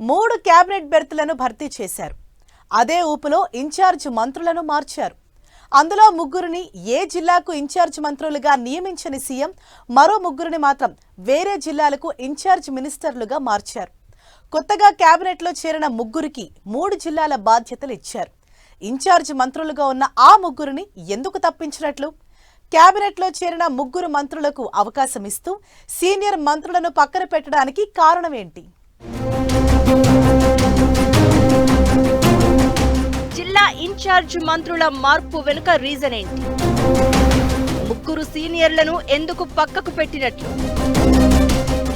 3 cabinet బెర్తులను భర్తీ చేశారు. అదే ఊపులో ఇన్ఛార్జ్ మంత్రులను మార్చారు. అందులో 3 ఏ జిల్లాకు ఇన్ఛార్జ్ మంత్రులుగా నియమించని సీఎం మరో 3 మాత్రం వేరే జిల్లాలకు ఇన్ఛార్జ్ మినిస్టర్లుగా మార్చారు. కొత్తగా కేబినెట్లో చేరిన 3కి 3 జిల్లాల బాధ్యతలు ఇచ్చారు. ఇన్ఛార్జ్ మంత్రులుగా ఉన్న ఆ 3 ఎందుకు తప్పించినట్లు? కేబినెట్లో చేరిన 3 మంత్రులకు అవకాశం ఇస్తూ సీనియర్ మంత్రులను పక్కన పెట్టడానికి కారణం ఏంటి? జిల్లా ఇన్ఛార్జ్ మంత్రుల మార్పు వెనుక రీజన్ ఏంటి? 3 సీనియర్లను ఎందుకు పక్కకు పెట్టినట్లు?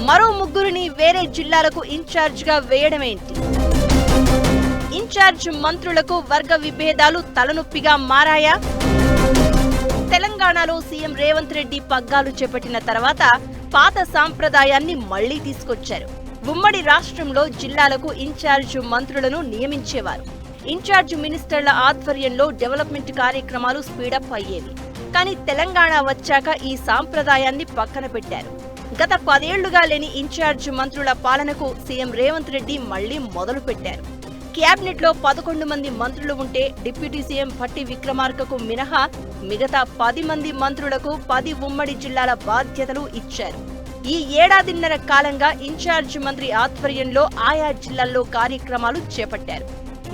మరో 3ని వేరే జిల్లాలకు ఇన్ఛార్జ్ గా వేయడం ఏంటి? ఇన్ఛార్జ్ మంత్రులకు వర్గ విభేదాలు తలనొప్పిగా మారాయా? తెలంగాణలో సీఎం రేవంత్ రెడ్డి పగ్గాలు చేపట్టిన తర్వాత పాత సాంప్రదాయాన్ని మళ్లీ తీసుకొచ్చారు. ఉమ్మడి రాష్ట్రంలో జిల్లాలకు ఇన్ఛార్జ్ మంత్రులను నియమించేవారు. ఇన్ఛార్జ్ మినిస్టర్ల ఆధ్వర్యంలో డెవలప్మెంట్ కార్యక్రమాలు స్పీడప్ అయ్యేవి. కానీ తెలంగాణ వచ్చాక ఈ సాంప్రదాయాన్ని పక్కన పెట్టారు. గత 10 ఏళ్లుగా లేని ఇన్ఛార్జ్ మంత్రుల పాలనకు సీఎం రేవంత్ రెడ్డి మళ్లీ మొదలు పెట్టారు. క్యాబినెట్ లో 11 మంది మంత్రులు ఉంటే డిప్యూటీ సీఎం భట్టి విక్రమార్కకు మినహా మిగతా 10 మంది మంత్రులకు 10 ఉమ్మడి జిల్లాల బాధ్యతలు ఇచ్చారు. ఈ ఏడాదిన్నర కాలంగా ఇన్ఛార్జ్ మంత్రి ఆధ్వర్యంలో ఆయా జిల్లాల్లో కార్యక్రమాలు చేపట్టారు.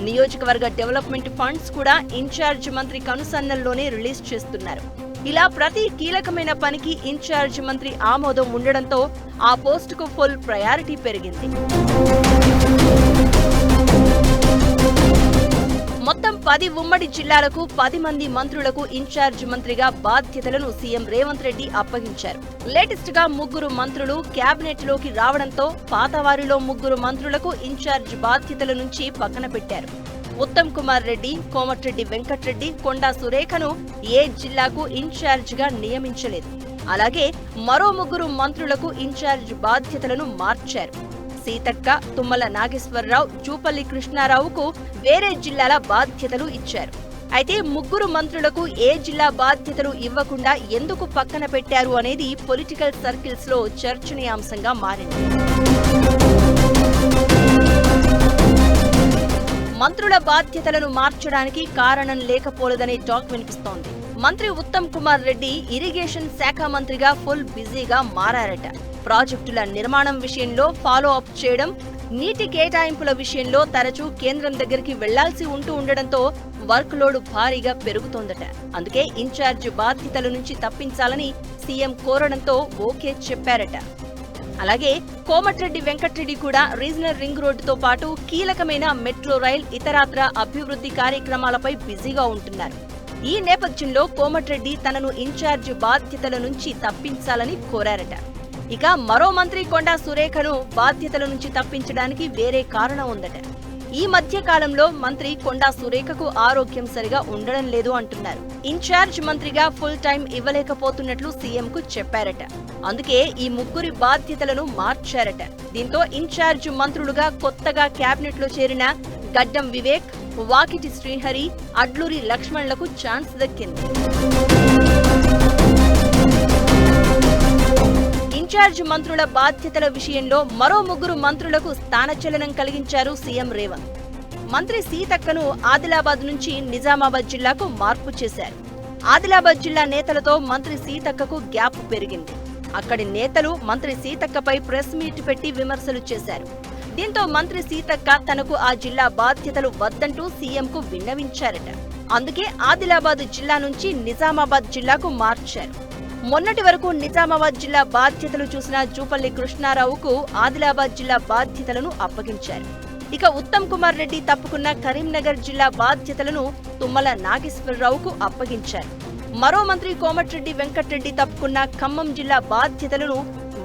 నియోజకవర్గ డెవలప్మెంట్ ఫండ్స్ కూడా ఇన్ఛార్జ్ మంత్రి కనుసన్నల్లోనే రిలీజ్ చేస్తున్నారు. ఇలా ప్రతి కీలకమైన పనికి ఇన్ఛార్జ్ మంత్రి ఆమోదం ఉండడంతో ఆ పోస్టుకు ఫుల్ ప్రయారిటీ పెరిగింది. మొత్తం 10 ఉమ్మడి జిల్లాలకు 10 మంది మంత్రులకు ఇన్ఛార్జ్ మంత్రిగా బాధ్యతలను సీఎం రేవంత్ రెడ్డి అప్పగించారు. లేటెస్ట్ గా 3 మంత్రులు కేబినెట్ లోకి రావడంతో పాతవారిలో 3 మంత్రులకు ఇన్ఛార్జ్ బాధ్యతల నుంచి పక్కన పెట్టారు. ఉత్తమ్ కుమార్ రెడ్డి, కోమటిరెడ్డి వెంకట్రెడ్డి, కొండా సురేఖను ఏ జిల్లాకు ఇన్ఛార్జ్ గా నియమించలేదు. అలాగే మరో 3 మంత్రులకు ఇన్ఛార్జ్ బాధ్యతలను మార్చారు. సీతక్క, తుమ్మల నాగేశ్వరరావు, జూపల్లి కృష్ణారావుకు వేరే జిల్లాల బాధ్యతలు ఇచ్చారు. అయితే 3 మంత్రులకు ఏ జిల్లా బాధ్యతలు ఇవ్వకుండా ఎందుకు పక్కన పెట్టారు అనేది పొలిటికల్ సర్కిల్స్ లో చర్చనీయాంశంగా మారింది. మంత్రుల బాధ్యతలను మార్చడానికి కారణం లేకపోలేదనే టాక్ వినిపిస్తోంది. మంత్రి ఉత్తమ్ కుమార్ రెడ్డి ఇరిగేషన్ శాఖ మంత్రిగా ఫుల్ బిజీగా మారారట. ప్రాజెక్టుల నిర్మాణం విషయంలో ఫాలో అప్ చేయడం, నీటి కేటాయింపుల విషయంలో తరచూ కేంద్రం దగ్గరికి వెళ్లాల్సి ఉండడంతో వర్క్ లోడ్ భారీగా పెరుగుతోందట. అందుకే ఇన్ఛార్జ్ బాధ్యతల నుంచి తప్పించాలని సీఎం కోరడంతో ఓకే చెప్పారట. అలాగే కోమటిరెడ్డి వెంకట్రెడ్డి కూడా రీజనల్ రింగ్ రోడ్డుతో పాటు కీలకమైన మెట్రో రైల్, ఇతరాత్ర అభివృద్ధి కార్యక్రమాలపై బిజీగా ఉంటున్నారు. ఈ నేపథ్యంలో కోమటిరెడ్డి తనను ఇన్ఛార్జ్ బాధ్యతల నుంచి తప్పించాలని కోరారట. ఇక మరో మంత్రి కొండా సురేఖను బాధ్యతల నుంచి తప్పించడానికి వేరే కారణం ఉందట. ఈ మధ్య కాలంలో మంత్రి కొండా సురేఖకు ఆరోగ్యం సరిగా ఉండడం లేదు అంటున్నారు. ఇన్ఛార్జ్ మంత్రిగా ఫుల్ టైం ఇవ్వలేకపోతున్నట్లు సీఎంకు చెప్పారట. అందుకే ఈ 3 బాధ్యతలను మార్చారట. దీంతో ఇన్ఛార్జ్ మంత్రులుగా కొత్తగా కేబినెట్ లో చేరిన గడ్డం వివేక్, వాకిటి శ్రీహరి, అడ్లూరి లక్ష్మణ్లకు ఛాన్స్ దక్కింది. ఇన్ఛార్జ్ మంత్రుల బాధ్యతల విషయంలో మరో 3 మంత్రులకు స్థానచలనం కలిగించారు సీఎం రేవంత్. మంత్రి సీతక్కను ఆదిలాబాద్ నుంచి నిజామాబాద్ జిల్లాకు మార్పు చేశారు. ఆదిలాబాద్ జిల్లా నేతలతో మంత్రి సీతక్కకు గ్యాప్ పెరిగింది. అక్కడి నేతలు మంత్రి సీతక్కపై ప్రెస్ మీట్ పెట్టి విమర్శలు చేశారు. దీంతో మంత్రి సీతక్క తనకు ఆ జిల్లా బాధ్యతలు వద్దంటూ సీఎంకు విన్నవించారట. అందుకే ఆదిలాబాద్ జిల్లా నుంచి నిజామాబాద్ జిల్లాకు మార్చారు. మొన్నటి వరకు నిజామాబాద్ జిల్లా బాధ్యతలు చూసిన జూపల్లి కృష్ణారావుకు ఆదిలాబాద్ జిల్లా బాధ్యతలను అప్పగించారు. ఇక ఉత్తమ్ కుమార్ రెడ్డి తప్పుకున్న కరీంనగర్ జిల్లా బాధ్యతలను తుమ్మల నాగేశ్వరరావుకు అప్పగించారు. మరో మంత్రి కోమటిరెడ్డి వెంకట్రెడ్డి తప్పుకున్న ఖమ్మం జిల్లా బాధ్యతలను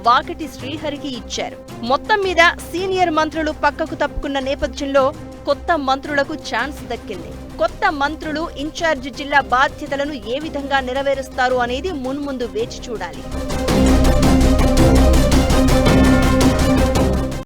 వాకిటి శ్రీహరికి ఇచ్చారు. మొత్తం మీద సీనియర్ మంత్రులు పక్కకు తప్పుకున్న నేపథ్యంలో కొత్త మంత్రులకు ఛాన్స్ దక్కింది. కొత్త మంత్రులు ఇన్ఛార్జ్ జిల్లా బాధ్యతలను ఏ విధంగా నెరవేరుస్తారు అనేది మున్ముందు వేచి చూడాలి.